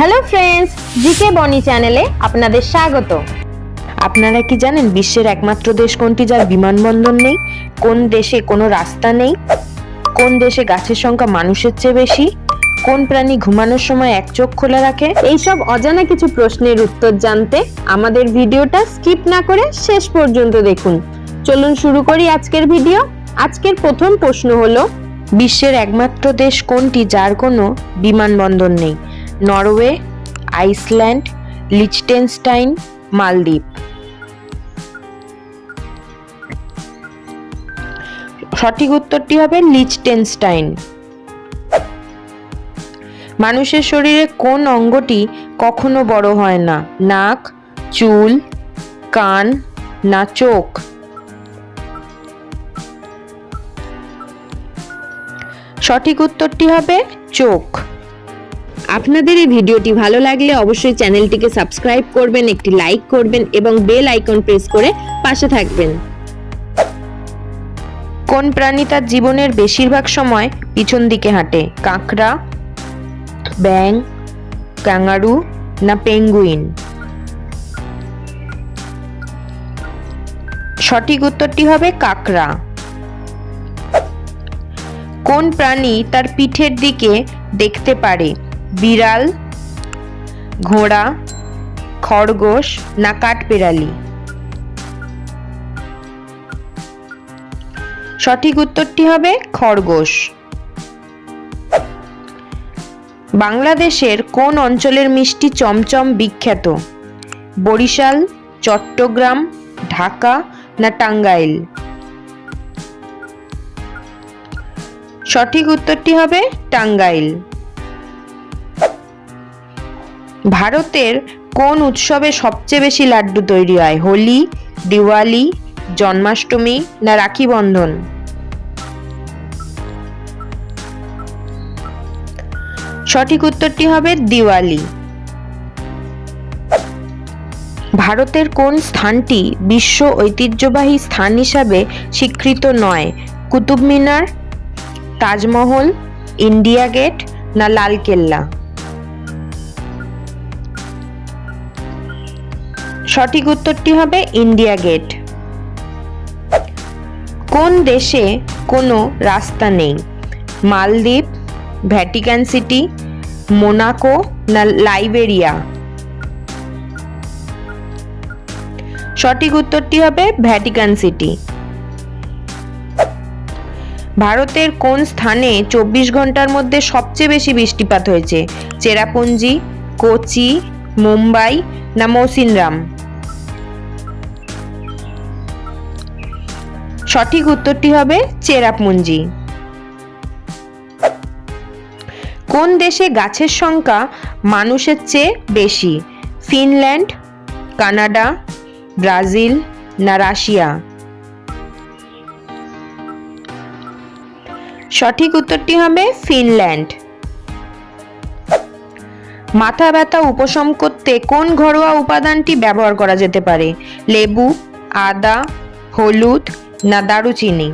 Hello friends, GK বনি চ্যানেলে আপনাদের স্বাগত। আপনারা কি জানেন বিশ্বের একমাত্র দেশ কোনটি যার বিমানবন্দর নেই? কোন দেশে কোনো রাস্তা নেই? কোন দেশে গাছের সংখ্যা মানুষের চেয়ে বেশি? কোন প্রাণী ঘুমানোর সময় এক চোখ খোলা রাখে? এইসব অজানা কিছু প্রশ্নের উত্তর জানতে আমাদের ভিডিওটা স্কিপ না করে শেষ পর্যন্ত দেখুন। চলুন শুরু করি আজকের ভিডিও। আজকের প্রথম প্রশ্ন হলো, বিশ্বের একমাত্র দেশ কোনটি যার কোনো বিমানবন্দর নেই? নরওয়ে, আইসল্যান্ড, লিচটেনস্টাইন, মালদ্বীপ। সঠিক উত্তরটি হবে লিচটেনস্টাইন। মানুষের শরীরে কোন অঙ্গটি কখনো বড় হয় না? নাক, চুল, কান না চোখ? সঠিক উত্তরটি হবে চোখ। আপনাদের এই ভিডিওটি ভালো লাগলে অবশ্যই চ্যানেলটিকে সাবস্ক্রাইব করবেন, একটি লাইক করবেন এবং বেল আইকন প্রেস করে পাশে থাকবেন। কোন প্রাণী তার জীবনের বেশিরভাগ সময় পিছন দিকে হাঁটে? কাঁকড়া, ব্যাঙ, ক্যাঙ্গারু না পেঙ্গুইন? সঠিক উত্তরটি হবে কাঁকড়া। কোন প্রাণী তার পিঠের দিকে দেখতে পারে? বিড়াল, ঘোড়া, খরগোশ না কাঠবিড়ালি? সঠিক উত্তরটি হবে খরগোশ। বাংলাদেশের কোন অঞ্চলের মিষ্টি চমচম বিখ্যাত? বরিশাল, চট্টগ্রাম, ঢাকা না টাঙ্গাইল? সঠিক উত্তরটি হবে টাঙ্গাইল। ভারতের কোন উৎসবে সবচেয়ে বেশি লাড্ডু তৈরি হয়? হোলি, দিওয়ালি, জন্মাষ্টমী না রাখি বন্ধন? সঠিক উত্তরটি হবে দিওয়ালি। ভারতের কোন স্থানটি বিশ্ব ঐতিহ্যবাহী স্থান হিসাবে স্বীকৃত নয়? কুতুব মিনার, তাজমহল, ইন্ডিয়া গেট না লালকেল্লা? সঠিক উত্তরটি হবে ইন্ডিয়া গেট। কোন দেশে কোনো রাস্তা নেই? মালদ্বীপ, ভ্যাটিকান সিটি, মোনাকো না লাইবেরিয়া? সঠিক উত্তরটি হবে ভ্যাটিকান সিটি। ভারতের কোন স্থানে 24 ঘন্টার মধ্যে সবচেয়ে বেশি বৃষ্টিপাত হয়েছে? চেরাপুঞ্জি, কোচি, মুম্বাই না মৌসিনরাম? সঠিক উত্তরটি হবে চেরাপুঞ্জি। কোন দেশে গাছের সংখ্যা মানুষের চেয়ে বেশি? ফিনল্যান্ড, কানাডা, ব্রাজিল না রাশিয়া? সঠিক উত্তরটি হবে ফিনল্যান্ড। মাথা ব্যথা উপশম করতে কোন ঘরোয়া উপাদানটি ব্যবহার করা যেতে পারে? লেবু, আদা, হলুদ না দারুচিনি?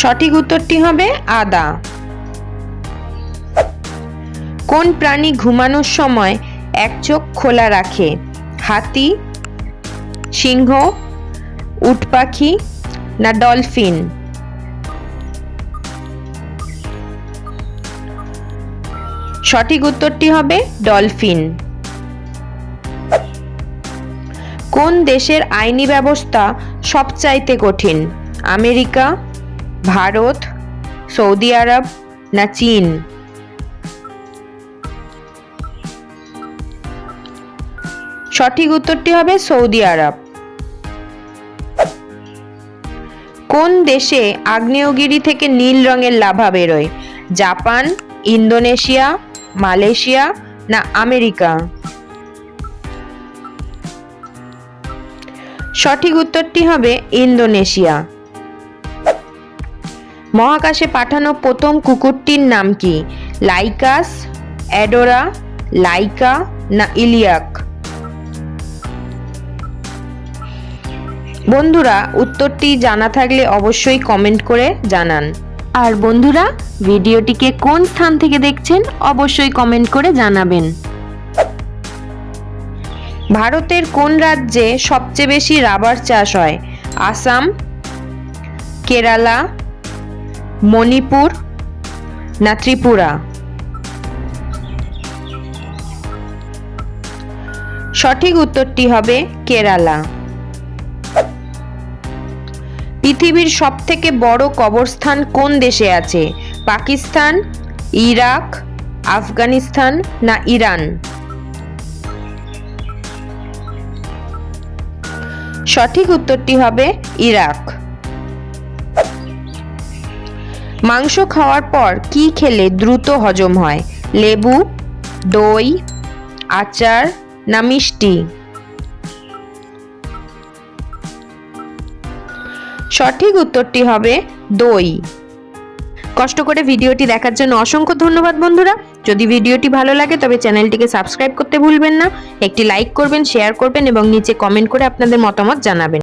সঠিক উত্তরটি হবে আদা। কোন প্রাণী ঘুমানোর সময় এক চোখ খোলা রাখে? হাতি, সিংহ, উট পাখি না ডলফিন? সঠিক উত্তরটি হবে ডলফিন। কোন দেশের আইনি ব্যবস্থা সবচাইতে কঠিন? আমেরিকা, ভারত, সৌদি আরব না চীন? সঠিক উত্তরটি হবে সৌদি আরব। কোন দেশে আগ্নেয়গিরি থেকে নীল রঙের লাভা বেরোয়? জাপান, ইন্দোনেশিয়া, মালয়েশিয়া না আমেরিকা? সঠিক উত্তরটি হবে ইন্দোনেশিয়া। মহাকাশে পাঠানো প্রথম কুকুরটির নাম কি? লাইকাস, অ্যাডোরা, লাইকা না ইলিয়াক? বন্ধুরা, উত্তরটি জানা থাকলে অবশ্যই কমেন্ট করে জানান। আর বন্ধুরা, ভিডিওটিকে কোন স্থান থেকে দেখছেন অবশ্যই কমেন্ট করে জানাবেন। ভারতের কোন রাজ্যে সবচেয়ে বেশি রাবার চাষ হয়? আসাম, কেরালা, মণিপুর না ত্রিপুরা? সঠিক উত্তরটি হবে কেরালা। পৃথিবীর সবথেকে বড় কবরস্থান কোন দেশে আছে? পাকিস্তান, ইরাক, আফগানিস্তান না ইরান? সঠিক উত্তরটি হবে ইরাক। মাংস খাওয়ার পর কি খেলে দ্রুত হজম হয়? লেবু, দই, আচার না মিষ্টি? সঠিক উত্তরটি হবে দই। কষ্ট করে ভিডিওটি দেখার জন্য অসংখ্য ধন্যবাদ বন্ধুরা। যদি ভিডিওটি ভালো লাগে তবে চ্যানেলটিকে সাবস্ক্রাইব করতে ভুলবেন না। একটি লাইক করবেন, শেয়ার করবেন এবং নিচে কমেন্ট করে আপনাদের মতামত জানাবেন।